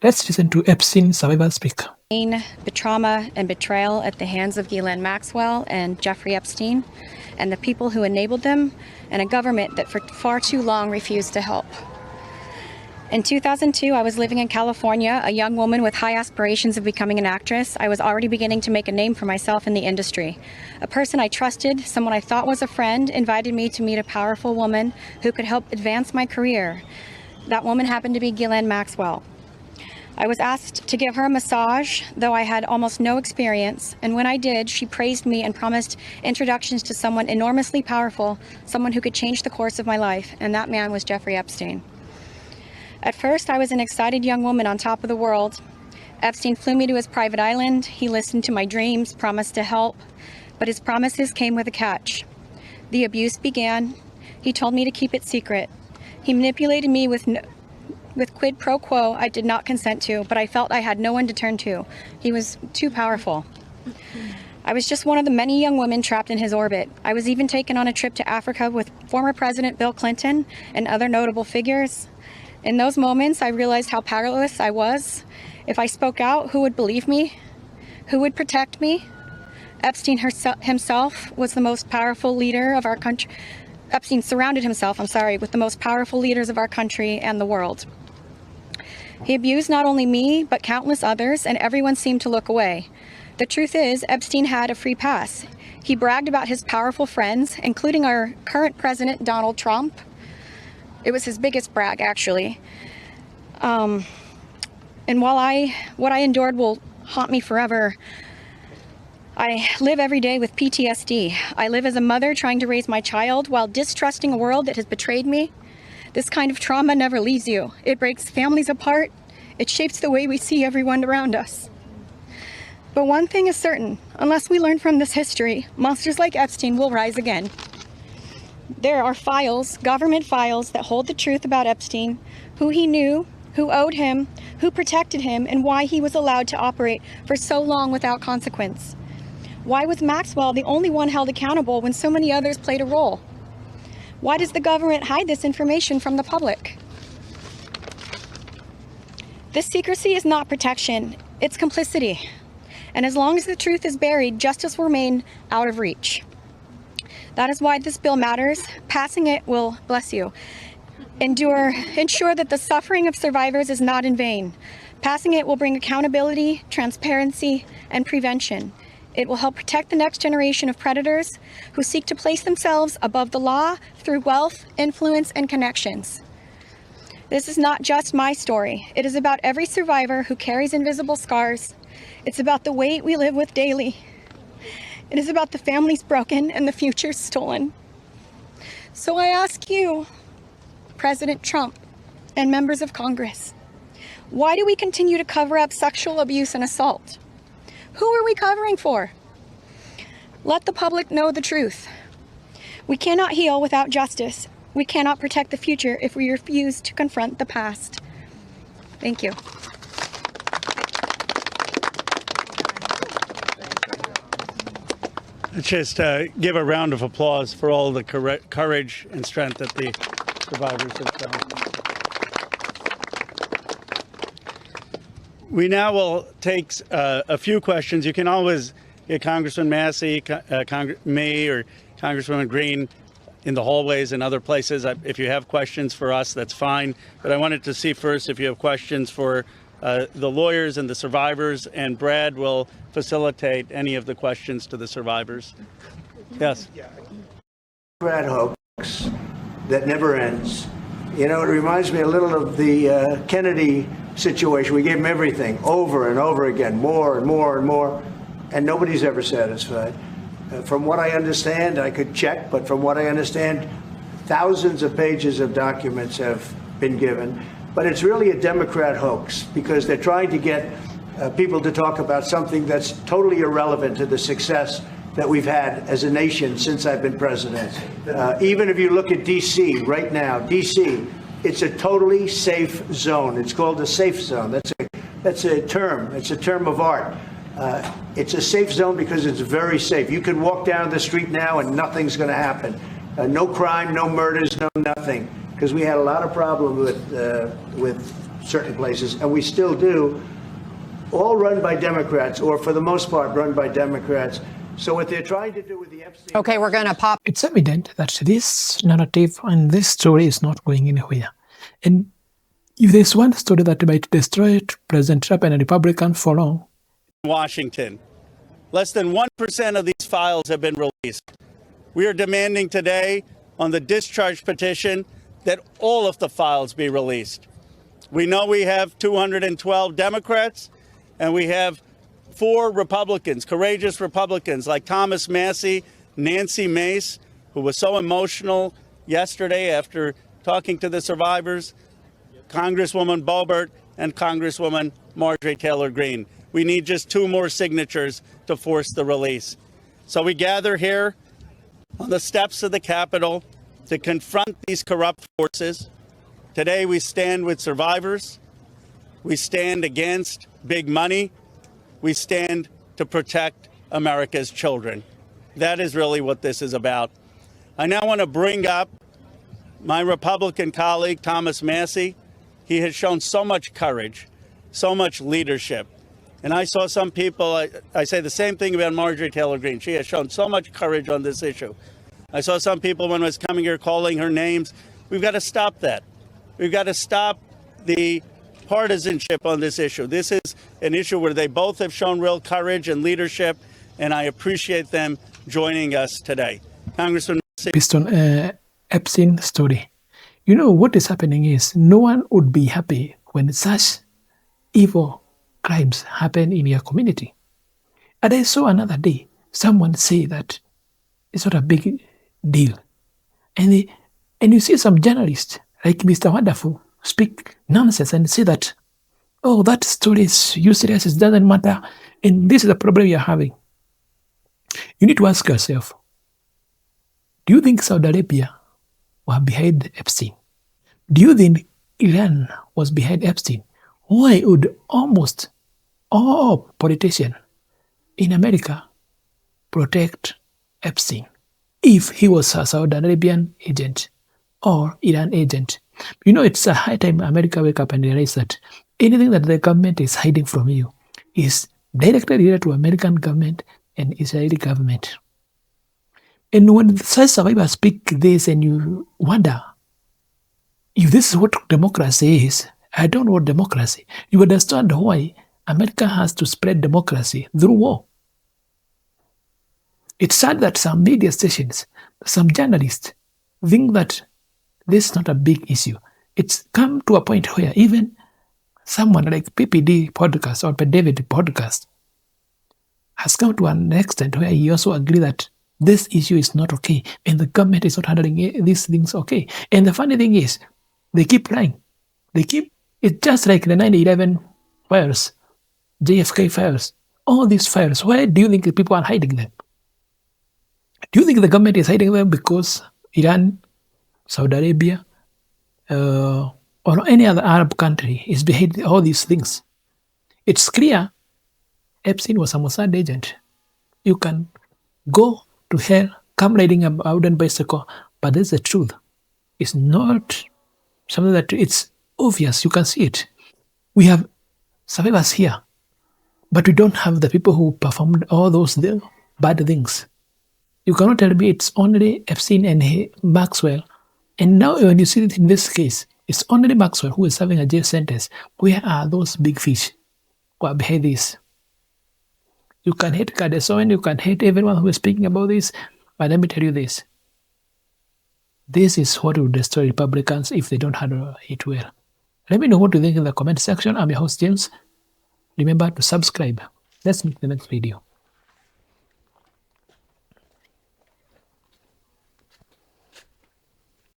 Let's listen to Epstein survivor speak. The trauma and betrayal at the hands of Ghislaine Maxwell and Jeffrey Epstein, and the people who enabled them, and a government that for far too long refused to help. In 2002, I was living in California, a young woman with high aspirations of becoming an actress. I was already beginning to make a name for myself in the industry. A person I trusted, someone I thought was a friend, invited me to meet a powerful woman who could help advance my career. That woman happened to be Ghislaine Maxwell. I was asked to give her a massage, though I had almost no experience, and when I did, she praised me and promised introductions to someone enormously powerful, someone who could change the course of my life, and that man was Jeffrey Epstein. At first, I was an excited young woman on top of the world. Epstein flew me to his private island. He listened to my dreams, promised to help, but his promises came with a catch. The abuse began. He told me to keep it secret. He manipulated me with quid pro quo I did not consent to, but I felt I had no one to turn to. He was too powerful. I was just one of the many young women trapped in his orbit. I was even taken on a trip to Africa with former President Bill Clinton and other notable figures. In those moments, I realized how powerless I was. If I spoke out, who would believe me? Who would protect me? Epstein himself was the most powerful leader of our country. Epstein surrounded himself, with the most powerful leaders of our country and the world. He abused not only me, but countless others, and everyone seemed to look away. The truth is, Epstein had a free pass. He bragged about his powerful friends, including our current president, Donald Trump. It was his biggest brag, actually. And while what I endured will haunt me forever, I live every day with PTSD. I live as a mother trying to raise my child while distrusting a world that has betrayed me. This kind of trauma never leaves you. It breaks families apart. It shapes the way we see everyone around us. But one thing is certain, unless we learn from this history, monsters like Epstein will rise again. There are files, government files, that hold the truth about Epstein, who he knew, who owed him, who protected him, and why he was allowed to operate for so long without consequence. Why was Maxwell the only one held accountable when so many others played a role? Why does the government hide this information from the public? This secrecy is not protection, it's complicity. And as long as the truth is buried, justice will remain out of reach. That is why this bill matters. Passing it will, bless you, ensure that the suffering of survivors is not in vain. Passing it will bring accountability, transparency, and prevention. It will help protect the next generation of predators who seek to place themselves above the law through wealth, influence, and connections. This is not just my story. It is about every survivor who carries invisible scars. It's about the weight we live with daily. It is about the families broken and the futures stolen. So I ask you, President Trump and members of Congress, why do we continue to cover up sexual abuse and assault? Who are we covering for? Let the public know the truth. We cannot heal without justice. We cannot protect the future if we refuse to confront the past. Thank you. Let's just give a round of applause for all the courage and strength that the survivors have shown. We now will take a few questions. You can always get Congressman Massey, me, or Congresswoman Green in the hallways and other places. If you have questions for us, that's fine. But I wanted to see first if you have questions for the lawyers and the survivors, and Brad will facilitate any of the questions to the survivors. Yes. Brad hoax that never ends. You know, it reminds me a little of the Kennedy situation. We gave him everything over and over again, more and more and more, and nobody's ever satisfied. From what I understand, I could check, but from what I understand, thousands of pages of documents have been given. But it's really a Democrat hoax because they're trying to get people to talk about something that's totally irrelevant to the success that we've had as a nation since I've been president. Even if you look at D.C. right now, D.C., it's a totally safe zone. It's called a safe zone. That's a term. It's a term of art. It's a safe zone because it's very safe. You can walk down the street now and nothing's going to happen. No crime, no murders, no nothing. Because we had a lot of problems with certain places, and we still do, all run by Democrats, or for the most part run by Democrats. So what they're trying to do with the Epstein... Okay, we're going to pop... It's evident that this narrative and this story is not going anywhere. And if there's one story that might destroy President Trump and a Republican for long... Washington. Less than 1% of these files have been released. We are demanding today on the discharge petition that all of the files be released. We know we have 212 Democrats and we have 4 Republicans, courageous Republicans like Thomas Massie, Nancy Mace, who was so emotional yesterday after talking to the survivors, Congresswoman Boebert, and Congresswoman Marjorie Taylor Greene. We need just 2 more signatures to force the release. So we gather here on the steps of the Capitol to confront these corrupt forces. Today we stand with survivors. We stand against big money. We stand to protect America's children. That is really what this is about. I now want to bring up my Republican colleague, Thomas Massie. He has shown so much courage, so much leadership. And I saw some people, I say the same thing about Marjorie Taylor Greene. She has shown so much courage on this issue. I saw some people when I was coming here calling her names. We've got to stop that. We've got to stop the partisanship on this issue. This is an issue where they both have shown real courage and leadership, and I appreciate them joining us today. Congressman Piston Epstein story. You know what is happening is no one would be happy when such evil crimes happen in your community. And I saw another day someone say that it's not a big deal. And you see some journalists like Mr. Wonderful speak nonsense and say that, oh, that story is useless, it doesn't matter, and this is the problem you're having. You need to ask yourself, do you think Saudi Arabia were behind Epstein? Do you think Iran was behind Epstein? Why would almost all politicians in America protect Epstein if he was a Saudi Arabian agent or Iran agent? You know, it's a high time America wake up and realize that anything that the government is hiding from you is directly related to American government and Israeli government. And when such survivors speak this and you wonder, if this is what democracy is, I don't know what democracy. You understand why America has to spread democracy through war. It's sad that some media stations, some journalists think that this is not a big issue. It's come to a point where even someone like PPD podcast or David podcast has come to an extent where he also agrees that this issue is not okay and the government is not handling these things okay. And the funny thing is, they keep lying. It's just like the 9/11 files, JFK files, all these files. Why do you think people are hiding them? Do you think the government is hiding them because Iran, Saudi Arabia, or any other Arab country is behind all these things? It's clear Epstein was a Mossad agent. You can go to hell, come riding a wooden bicycle, but that's the truth. It's not something that it's obvious. You can see it. We have survivors here, but we don't have the people who performed all those bad things. You cannot tell me it's only Epstein and Maxwell. And now when you see it in this case, it's only Maxwell who is serving a jail sentence. Where are those big fish who are behind this? You can hate Kadesoen, you can hate everyone who is speaking about this, but let me tell you this. This is what will destroy Republicans if they don't handle it well. Let me know what you think in the comment section. I'm your host, James. Remember to subscribe. Let's meet in the next video.